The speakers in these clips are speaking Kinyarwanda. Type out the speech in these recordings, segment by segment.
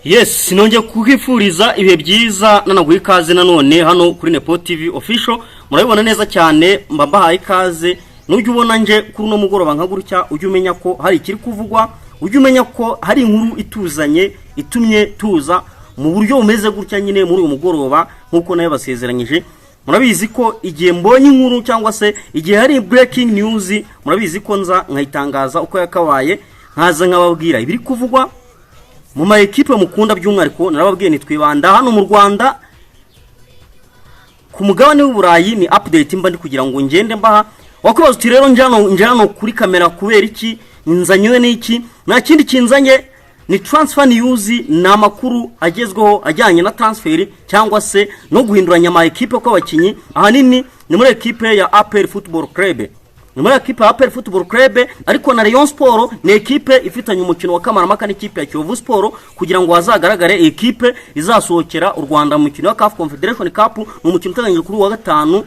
Yes, sinongeye kukwifuriza ibihe byiza nanaguha ikaze nanone hano kuri Nepo TV official. Murabibona neza cyane mbabahaye ikaze. Nujye ubona nje kuri no mugoroba nka gutya ujye umenya ko hari ikiri kuvugwa, ujye umenya ko hari inkuru ituzanye itumye tuza mu buryo bumeze gutya nyine muri uyu mugoroba nkuko nayo basezeranyije. Murabizi ko igihe mbonye inkuru cyangwa se igihe hari breaking news, murabizi ko nza nkayitangaza uko yakabaye, nkaza nkababwira ibiri kuvugwa mu ma equipe mukunda by'umwariko. Narababwiye ni twibanda hano mu Rwanda ku mugabane w'Uburayi, ni update mba ndi kugira ngo ngende mbaha. Wakwibaza uti rero njano kuri kamera kubera iki, nzanywe n'iki? Nta kindi kinzanye, ni transfer news, na makuru agezweho ajyanye na transfer cyangwa se no guhinduranya ama equipe ko abakinyi. Ahanini ni muri equipe ya APR Football Club, ni muri equipe ya APR Football Club, ariko na Rayon Sport ni equipe ifitanye umukino wa kamarampaka n'ikipe ya Kiyovu Sport kugira ngo hazagaragare equipe izasohokera u Rwanda mu mukino wa CAF Confederation Cup. Ni umukino uteganyijwe kuri wa gatanu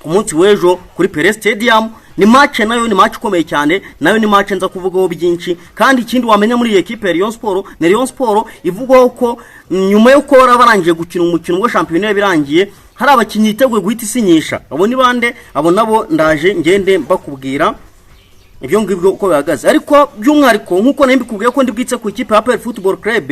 ku munsi w'ejo kuri Pele Stadium. Ni match nayo, ni match ukomeye cyane, nayo ni match nza kuvugaho byinshi. Kandi ikindi wamenya muri equipe ya Rayon Sport, ni Rayon Sport ivugwaho ko nyuma yo ko barangije gukina umukino wa championnat birangiye, hari abakinyi iteguye guhita isinyisha. Abo ni bande? Abo nabo ndaje ngende bakubwira ibyo ngibyo uko bihagaze. Ariko by'umwariko nkuko nambikubwiye ko ndibwitse ku ikipe ya APR Football Club,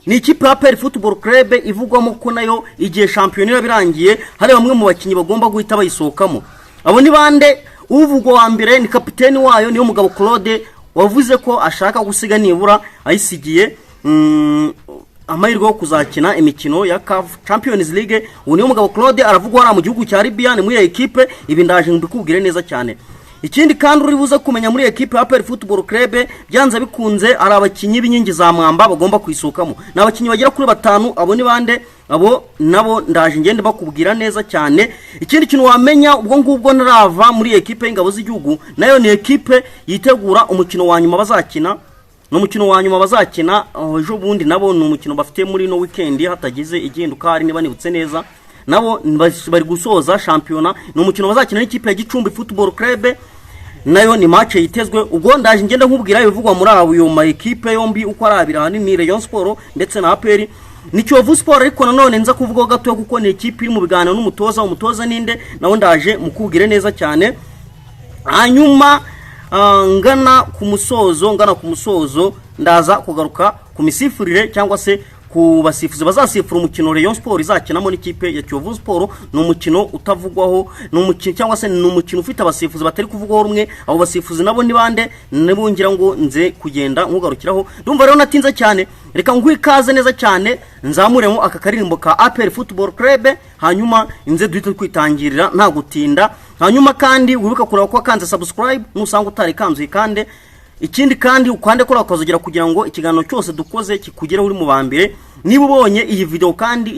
ni ikipe ya APR Football Club ivugwamo ko nayo igihe championnat birangiye hari bamwe mu bakinyi bagomba guhita bayisohokamo. Abo ni bande? Uvugwa wa mbere ni kapiteni wayo, niyo mugabo Claude, wavuze ko ashaka gusiga nibura ayisigiye amahirwe yo kuzakina imikino ya CAF Champions League. Uwo niyo mugabo Claude aravugwa ara mu gihugu cya Libya, ni muri equipe. Ibi ndaje mbikubwire neza cyane. Ikindi kandi uri buza kumenya muri equipe ya APR Football Club byanza bikunze ari abakinyi b'inkingi za mwamba bagomba kwisukamo. Na abakinyi bagera kuri 5. Abo ni bande? Abo nabo ndaje ngende bakubwira neza cyane. Ikindi kintu wamenya ubwo ngubwo narava muri equipe y'ingabo z'igihugu, nayo ni equipe yitegura umukino wa nyuma bazakina. No mukino wa nyuma bazakina ejo bundi, nabo ni umukino bafite muri no weekend hatagize igihinduka, hari niba nibutse neza. Nabo bari gusoza championnat, ni umukino bazakina n'ikipe ya Gicumbi Football Club, nayo ni match yitezwe. Ubwo ndaje ngende nkubwira ibivugwa muri abo yo ma equipe yombi uko arabira hani ni Rayon Sport ndetse na APR ni Kiyovu Sport. Ariko nanone nza kuvuga gato kuko ni equipe iri mu biganiro n'umutoza ninde, nawo ndaje mukubwire neza cyane. Hanyuma ngana ku musozo ndaza kugaruka ku misifurire cyangwa se ku basifuzi bazasifura umukino Rayon Sport izakinamo n'ikipe ya Kiyovu Sport. Ni umukino utavugwaho, ni umukino cyangwa se ni umukino ufite abasifuzi batari kuvugwaho rumwe. Abo basifuzi nabo ni bande? Nebungira ngo nze kugenda nkugarukiraho. Ndumva rero natinze cyane, reka nguhe ikaze neza cyane, nzamuremo aka karirimbo ka APR Football Club, hanyuma nze duhita kwitangirira nta gutinda. Hanyuma kandi wibuka kureba ko kanze subscribe nusanga utari kanzuye kandi ikindi kandi ukande ko rakazogera kugira ngo ikiganiro cyose dukoze kikugera uri mu bambere. Niba ubonye iyi video kandi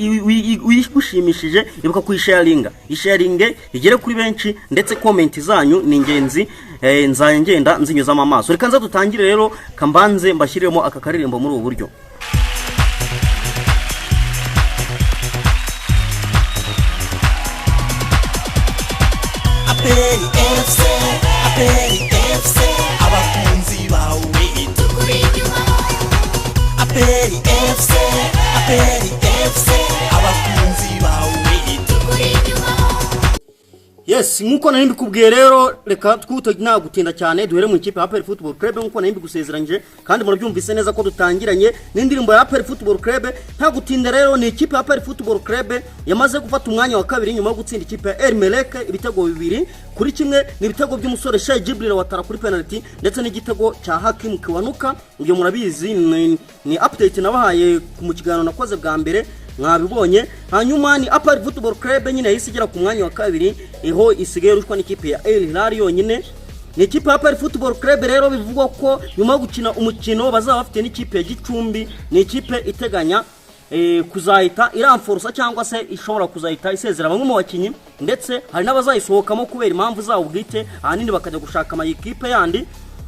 wishimishije, ibuka kuyisharinga, isharinge igere kuri benshi, ndetse comment zanyu ni ingenzi. Nzangenda nzinyuzamo amaso. Reka nza dutangire rero, kambanze mbashiremo aka karirimbo muri ubu buryo. APR FC, APR FC, abakunzi bawe tukuri inyuma. APR FC, APR FC, abakunzi bawe tukuri inyuma. Yes, nkuko nari mbikubwiye rero, reka twuto nta gutinda cyane duhere mu ikipe ya APR Football Club nkuko nari mbigusezeranyije, kandi murabyumvise neza ko dutangiranye n'indirimbo ya APR Football Club. Nta gutinda rero, ni ikipe ya APR Football Club yamaze gufata umwanya wa kabiri nyuma yo gutsinda ikipe ya El Merreikh ibitego 2-1. Ni ibitego by'umusore Sheikh Jibril Watara kuri penalty, ndetse n'igitego cya Hakim Kiwanuka. Ibyo murabizi, ni update nabahaye mu kiganiro nakoze bwa mbere mwabibonye. Hanyuma ni APR Football Club nyine yisigera ku mwanya wa kabiri, iho isigaye rushwa n'ikipe ya El Hilal yonyine. Ni ikipe ya APR Football Club rero bivugwa ko nyuma yo gukina umukino bazaba bafite n'ikipe ya Gicumbi, ni ikipe iteganya kuzahita iramforsa cyangwa se ishobora kuzahita isezera bamwe mu bakinyi, ndetse hari n'abazayisohokamo kubera impamvu zabo bwite, ahanini bakajya gushaka ama equipe yandi.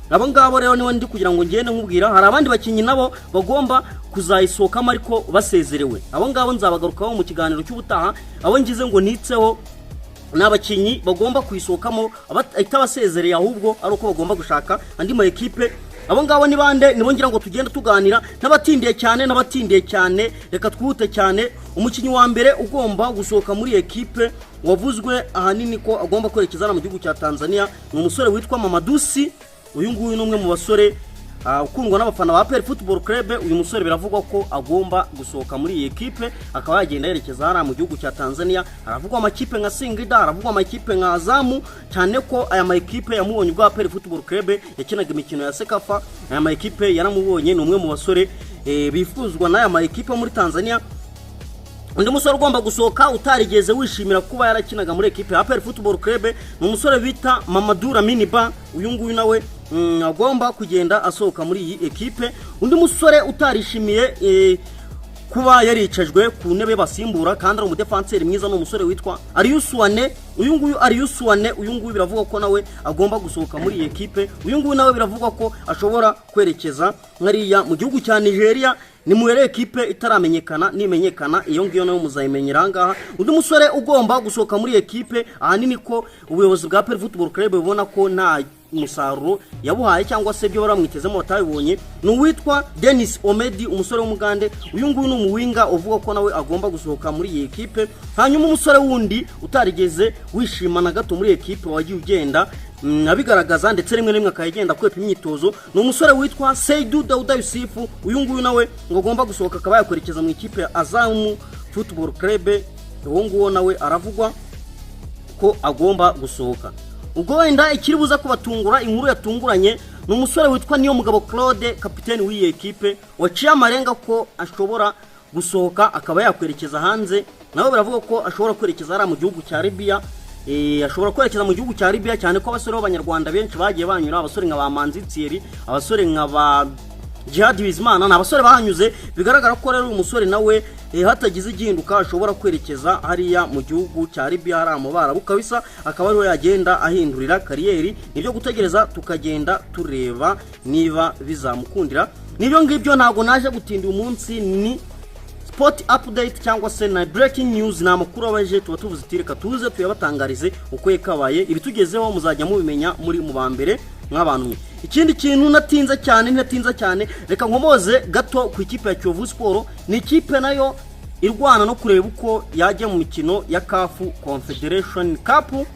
Abo ngabo rero niwe ndi kugira ngo ngende nkubwira. Hari abandi bakinyi nabo bagomba kuzayisohokamo ariko basezerewe. Abo ngabo nzabagarukaho mu kiganiro cy'ubutaha. Abo ngize ngo nitseho n'abakinyi bagomba kwisohokamo abatabasezereye, ahubwo ari uko bagomba gushaka andi ma equipe abo ngabo ni bande nibo ngira ngo tugenda tuganira n'abatindiye cyane reka twihute cyane. Umukinnyi wa mbere ugomba gusohoka muri ekipe wavuzwe ahanini ko agomba kwerekeza mu gihugu cya Tanzania ni umusore witwa Mamadusi. Uyu nguyu ni umwe mu basore ukundwa n'abafana ba APR Football Club. Uyu musore biravugwa ko agomba gusohoka muri iyi ekipe akaba yagenda yerekeza hara mu gihugu cya Tanzania. Haravugwa amakipe nka Singida, haravugwa amakipe nka Azamu, cyane ko aya makipe yamubonye ubwo APR Football Club yakinaga imikino ya Sekafa. Aya makipe yaramubonye, ni umwe mu basore bifuzwa n'aya makipe muri Tanzania. Undi musore ugomba gusohoka utarigeze wishimira kuba yarakinaga muri ekipe ya APR Football Club ni umusore bita Mamadou Lamine Ba. Uyu nguyu nawe agomba kugenda asohoka muri iyi ekipe. Undi musore utarishimiye kuba yaricajwe ku ntebe basimbura kandi ari umudefanseri mwiza no umusore witwa Arius Wane. Uyu nguyu biravuga ko nawe agomba gusohoka muri iyi ekipe. Uyu nguyu nawe biravuga ko ashobora kwerekeza nkariya mu gihugu cya Nigeria. Ni mu ekipe itaramenyekana, nimenyekana iyo ngiyo nayo muzayimenyera ngaha. Undi musore ugomba gusohoka muri ekipe ahanini ko ubuyobozi bwa APR Football Club bubona ko nta umusaruro yabuhaye cyangwa se byo baramwitezemo batabibonye ni uwitwa Dennis Omedi, umusore w'umugande. Uyu nguyu ni umuwinga uvuga ko nawe agomba gusohoka muri iyi ekipe. Hanyuma umusore wundi utarigeze wishimana gato muri ekipe wagiye ugenda abigaragaza ndetse rimwe rimwe akayigenda kwepa imyitozo ni umusore witwa Seydou Dauda Yusufu. Uyu nguyu nawe ngo agomba gusohoka akaba yakwerekeza mu ikipe ya Azamu Football Club. Uwo nguwo nawe aravugwa ko agomba gusohoka. Ubwo wenda ikiribuza kubatungura inkuru yatunguranye ni umusore witwa Niyomugabo Claude, kapiteni w'iyi ekipe, waciye amarenga ko ashobora gusohoka akaba yakwerekeza hanze. Nawe baravuga ko ashobora kwerekeza ara mu gihugu cya Libya. Ashobora kwerekeza mu gihugu cya Libya cyane ko abasore b'abanyarwanda benshi bagiye banyura, abasore nka ba Manzi Thierry, abasore nka ba Jihad Bizimana, n'abasore bahanyuze. Bigaragara ko rero uyu musore nawe hatagize igihinduka ashobora kwerekeza hariya mu gihugu cya Libya hari amabara bukabisa akaba ariho yagenda ahindurira kariyeri. Nibyo gutegereza tukagenda tureba niba bizamukundira. Nibyo ngibyo, ntago naje gutinda umunsi, ni sport update cyangwa se na breaking news. Na makuru abaje tuba tuvuzitireka tuze tuyabatangarize uko yakabaye. Ibitugezeho muzajya mubimenya muri mu bambere nk'abantu. Ikindi kintu natinza cyane reka nkomoze gato ku ikipe ya Kiyovu Sport. Ni ikipe nayo irwana no kureba uko yajya mu mikino ya CAF Confederation Cup.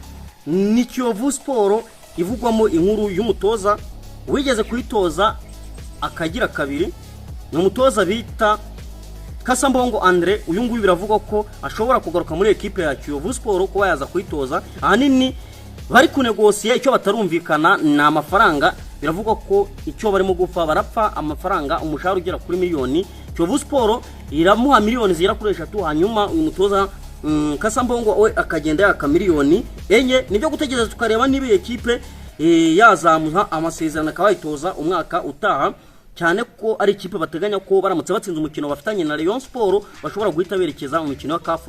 Ni Kiyovu Sport ivugwamo inkuru y'umutoza wigeze kuyitoza akagira kabiri, ni umutoza bita Kasambongo Andre. Uyu nguyu biravugwa ko ashobora kugaruka muri ekipe ya Kiyovu Sport kuba yaza kuyitoza. Ahanini bari kunegosiya, icyo batarumvikana na amafaranga. Biravugwa ko icyo barimo gupfa barapfa amafaranga, umushahara ugera kuri miliyoni. Kiyovu Sport iramuha miliyoni zira kuri 3, hanyuma uyu mutoza Kasambongo we akagenda yaka miliyoni enye. Nibyo gutegereza tukareba niba ekipe yazamuha amasezerano akabayitoza umwaka utaha, cyane ko ari ikipe bateganya ko baramutse batsinze umukino bafitanye na Rayon Sport bashobora guhita berekeza mu mikino ya CAF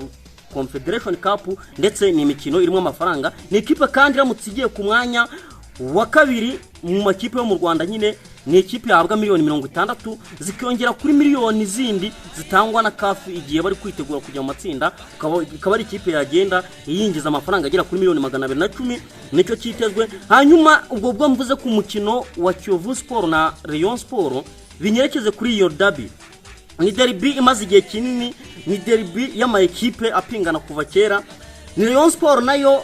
Confederation Cup, ndetse ni imikino irimo amafaranga. Ni ikipe kandi iramutse igiye ku mwanya wa kabiri mu makipe yo mu Rwanda, nyine ni ikipe yahabwa miliyoni 60 zikiyongera kuri miliyoni zindi zitangwa na CAF igiye bari kwitegura kujya mu matsinda. Ikaba ari ikipe yagenda yinjiza amafaranga agera kuri miliyoni 210, nicyo cyitezwe. Hanyuma ubwo mvuze ku mukino wa Kiyovu Sport na Rayon Sport binyerekeze kuri iyo derby. Ni derby imaze igihe kinini, ni derby y'ama ekipe apingana kuva kera. Ni Rayon Sport nayo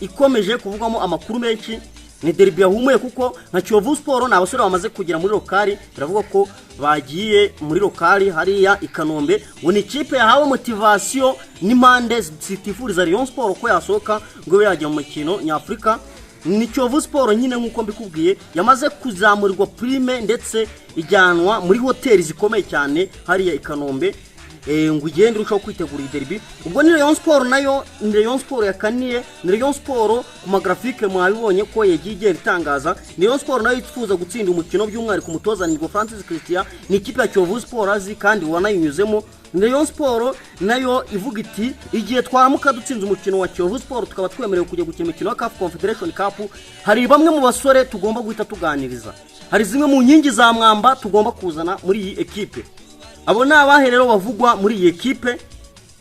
ikomeje kuvugwamo amakuru menshi. Ni derby yahumuye kuko na Kiyovu Sport n'abasore bamaze kugera muri lokali. Biravuga ko bagiye muri lokali hariya i Kanombe. Ngo ni ikipe yahawe motivation n'impande zitifuriza Rayon Sport ko yasohoka ngo yajya mu mukino nyafrika. Ni Kiyovu Sport nyine nkuko mbikubwiye yamaze kuzamurirwa prime ndetse ijyanwa muri hoteli zikomeye cyane hariya i Kanombe. Ngo ugende urushaho kwitegura derby. Ubwo ni Rayon Sport nayo, ni Rayon Sport yakaniye, ni Rayon Sport ku magraphique mwabibonye ko yagiye itangaza. Ni Rayon Sport nayo itfuza gutsinda umukino by'umwari ku mutoza Nigo Francis Christian. Ni ikipe ya Kiyovu Sport azi kandi wanayinyuzemo. Ni Rayon Sport nayo ivuga iti igihe twaramuka dutsinze umukino wa Kiyovu Sport tukaba twemerewe kujya gukina umukino wa CAF Confederation Cup, hari bamwe mu basore tugomba guhita tuganiriza, hari zimwe mu nkingi za mwamba tugomba kuzana muri iyi ekipe. Abo ni abahe rero bavugwa muri iyi ekipe?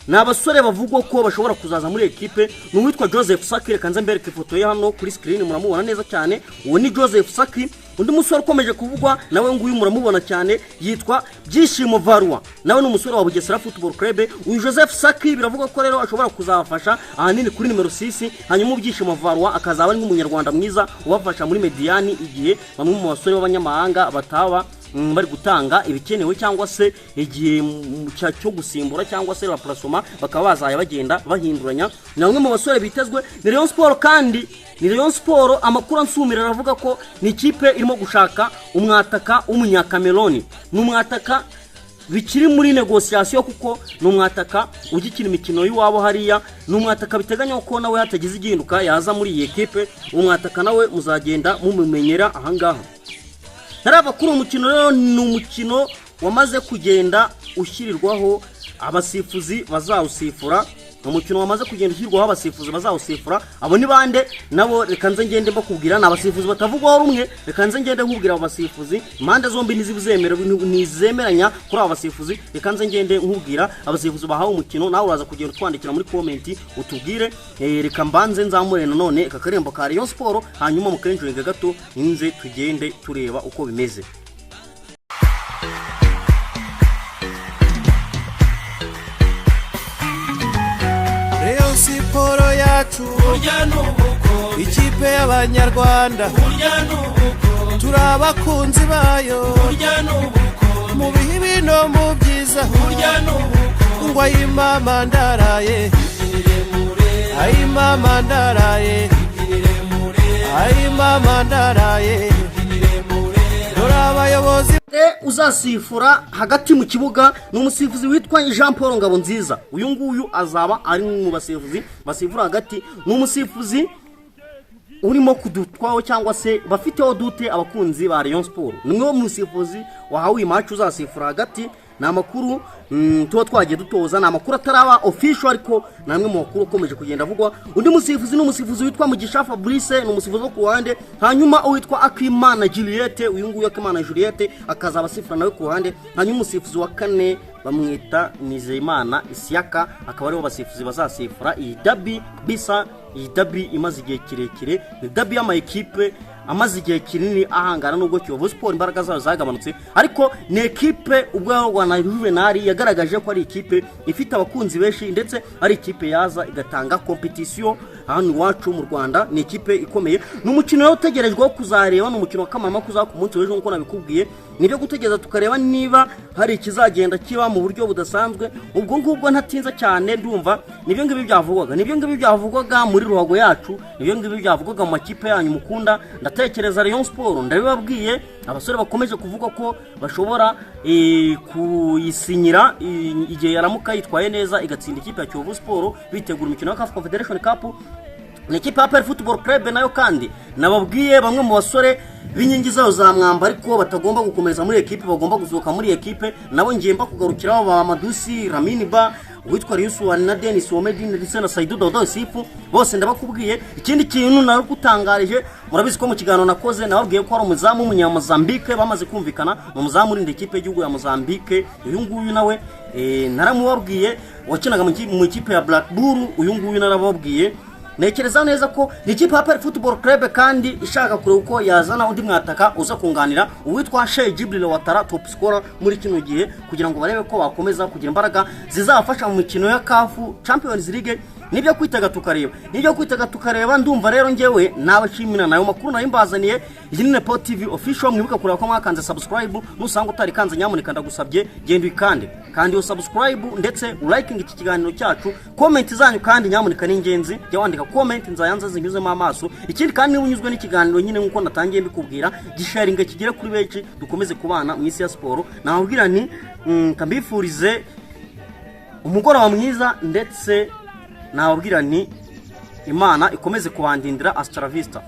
Ni abasore bavugwa ko bashobora kuzaza muri ekipe. Ni uwitwa Joseph Saki, reka nze mbereke ifoto ye hano kuri screen muramubona neza cyane. Uwo ni Joseph Saki. undi musore ukomeje kuvugwa nawe nguyu muramubona cyane yitwa Byishimo Varwa, nawe ni umusore wa Bugesera Football Club. Uyu Joseph Saki biravuga ko rero ashobora kuzafasha ahanini kuri nimero 6, hanyuma Byishimo Varwa akazaba ari nk'umunyarwanda mwiza ubafasha muri mediani igihe bamwe mu basore b'abanyamahanga bataba bari gutanga ibikenewe cyangwa se igihe cyo gusimbura cyangwa se replacement bakaba bazaya bagenda bahinduranya. Namwe mu basore bitezwe ni Rayon Sport, kandi ni Rayon Sport amakuru ansumira aravuga ko ni ikipe irimo gushaka umwataka w'umunyakameroni, n'umwataka bikiri muri negociation kuko n'umwataka ugikina imikino y'iwabo hariya, n'umwataka biteganya ko nawe hatagize igihinduka yaza muri iyi equipe. Umwataka nawe muzagenda mumumenyera ahangaha. Narava kuri umukino rero ni umukino wamaze kugenda ushyirirwaho abasifuzi bazawusifura, umukino wamaze kugenda ushyirwaho abasifuzi bazawusifura. Abo ni bande nabo reka nze ngende bakubwira, na abasifuzi batavugwaho rumwe. Reka nze ngende nkubwira abo basifuzi impande zombi nizemeranya kuri abo basifuzi. Reka nze ngende nkubwira abasifuzi bahawe umukino, nawe uraza kugenda twandikira muri comment utubwire. Reka mbanze nzamure nanone aka karembo ka Rayon Sport, hanyuma mu kenjurega gato inze tugende tureba uko bimeze. Siporo yacu burya nubuko, ikipe y'abanyarwanda burya nubuko, turabakunzi bayo burya nubuko, mu bihe bino mu byiza burya nubuko, ngo ayimama ndaraye ayimama ndaraye ayimama ndaraye dore abayobozi uzasifura hagati mu kibuga n'umusifuzi witwa Jean Paul Ngabonziza. Uyu nguyu azaba ari mu basifuzi basifura hagati, n'umusifuzi urimo kudutwaho cyangwa se bafiteho dute abakunzi ba Rayon Sport. Nimwe mu musifuzi wahawe match uzasifura hagati. Na makuru tuba twagiye dutoza, na makuru ataraba official ariko namwe mu makuru ukomeje kugenda avugwa. Undi musifuzi n'umusifuzi witwa Mugisha Fabrice, n'umusifuzi wo kuruhande, hanyuma uwitwa Akimana Juliette. Uyu nguyu Akimana Juliette akaza abasifura nawe kuruhande, hanyuma umusifuzi wa kane bamwita Nizeyimana Isiaka, akaba aribo basifuzi bazasifura iyi derby. Bisa iyi derby imaze igihe kirekire, ni derby y'ama equipe amaze igihe kinini ahangana, nubwo Kiyovu Sport imbaraga zayo zagabanutse, ariko ni equipe ubwo Rwanda Juvenal yagaragaje ko ari ikipe ifite abakunzi benshi, ndetse ari ikipe yaza igatanga competition hano iwacu mu Rwanda. Ni ikipe ikomeye, n'umukino rero utegerejwe kuzareba, n'umukino wa kamama kuza ku munsi w'ejo nkuko nabikubwiye. Nibyo gutegereza tukareba niba hari ikizagenda kiba mu buryo budasanzwe. Ubwo ngubwo ntatinza cyane, ndumva nibyo ngibi byavugwaga muri ruhago yacu, nibyo ngibi byavugwaga mu makipe yanyu mukunda. Ndatekereza Rayon Sport ndabibabwiye, abasore bakomeje kuvuga ko bashobora kuyisinyira igihe yaramuka yitwaye neza igatsinda ikipe ya Kiyovu Sport bitegura imikino ya CAF Confederation Cup. Ni ikipe ya Football Club nayo kandi nababwiye bamwe mu basore b'inkingi zayo za mwamba ariko batagomba gukomeza muri equipe, bagomba gusohoka muri equipe. Nabo ngiye mba kugarukiraho ba Madusi Ramini Ba, witwa Yusu na Dennis Omedin ndetse na Saidu Dodo Sifu, bose ndabakubwiye. Ikindi kintu nari gutangarije, murabizi ko mu kiganiro nakoze nababwiye ko ari umuzamu w'umunyamozambique bamaze kumvikana, umuzamu uri ikipe y'igihugu ya Mozambique. Uyu nguyu nawe naramubabwiye wakinaga mu ikipe ya Black Bull. Uyu nguyu narababwiye. Nekereza neza ko ni ikipe ya Football Club kandi ishaka kureba uko yazana undi mwataka uza kunganira uwitwa Sheikh Jibril Watara, top scorer muri kino gihe, kugira ngo barebe ko bakomeza kugira imbaraga zizafasha mu mikino ya CAF Champions League. Nibyo kwitaga tukareba. Ndumva rero ngewe nabashimira nayo makuru nari mbazaniye. Iyi ni Nepo TV official, mwibuka kureba ko mwakanze subscribe, nusanga utari kanze nyamuneka ndagusabye genda uyikande, kandi yo subscribe ndetse liking iki kiganiro cyacu. Comment zanyu kandi nyamuneka ni ingenzi, jya wandika comment nzayanza zinyuzemo amaso. Ikindi kandi niba unyuzwe n'ikiganiro nyine nkuko natangiye mbikubwira, gisharinga kigere kuri benshi, dukomeze kubana mu isi ya sport. Nababwira ni kambifurize umugoroba mwiza, ndetse nababwira ni Imana ikomeze kubandindira. Astra Vista.